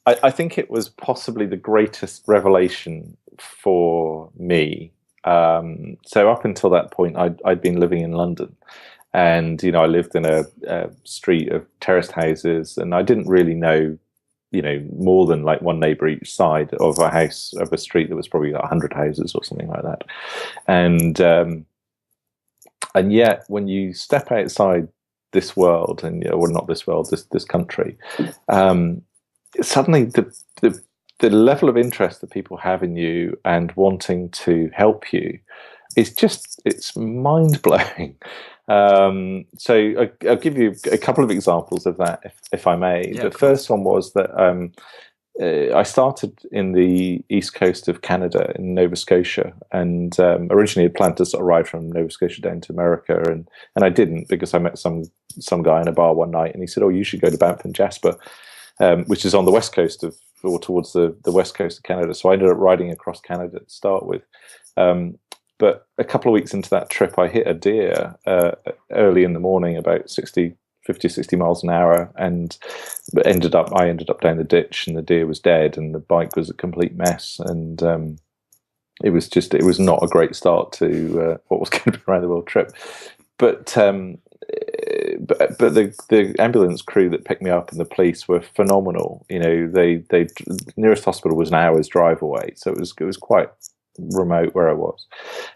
I think it was possibly the greatest revelation for me. So up until that point, I'd been living in London, and I lived in a street of terraced houses, and I didn't really know, more than like one neighbour each side of a house of a street that was probably like 100 houses or something like that, and yet when you step outside this world, and well, not this world, this country, suddenly the level of interest that people have in you and wanting to help you is it's mind blowing. So I'll give you a couple of examples of that, if I may. Yeah, The of course. first one was that I started in the east coast of Canada in Nova Scotia, and originally had planned to sort of ride from Nova Scotia down to America, and I didn't, because I met some guy in a bar one night, and he said, "Oh, you should go to Banff and Jasper," which is on the west coast or towards the west coast of Canada. So I ended up riding across Canada to start with. But a couple of weeks into that trip, I hit a deer early in the morning, about 50, 60 miles an hour, and I ended up down the ditch, and the deer was dead, and the bike was a complete mess. And it was not a great start to what was going to be around the world trip. But the ambulance crew that picked me up and the police were phenomenal. They nearest hospital was an hour's drive away, so it was quite remote where I was.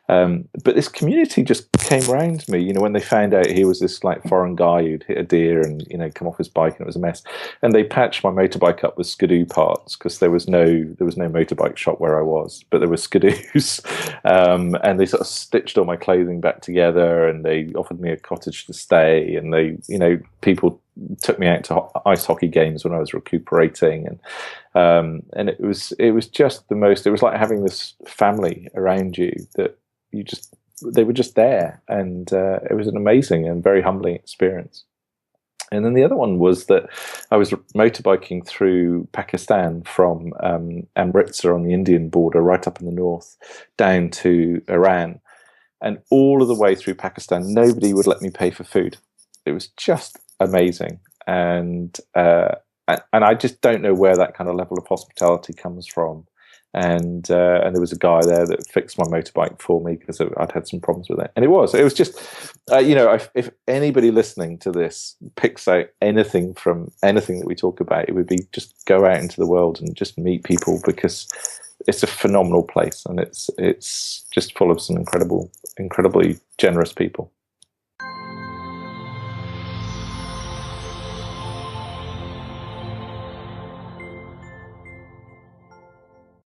But this community just came around me, when they found out he was this like foreign guy who'd hit a deer and, come off his bike, and it was a mess. And they patched my motorbike up with skidoo parts, because there was no motorbike shop where I was, but there were skidoos. And they sort of stitched all my clothing back together, and they offered me a cottage to stay, and people took me out to ice hockey games when I was recuperating, and it was just the most. It was like having this family around you that they were just there, and it was an amazing and very humbling experience. And then the other one was that I was motorbiking through Pakistan from Amritsar on the Indian border, right up in the north, down to Iran, and all of the way through Pakistan, nobody would let me pay for food. It was just amazing, and I just don't know where that kind of level of hospitality comes from. And there was a guy there that fixed my motorbike for me, because I'd had some problems with it, and it was just if anybody listening to this picks out anything from anything that we talk about, it would be just go out into the world and just meet people, because it's a phenomenal place, and it's just full of some incredibly generous people.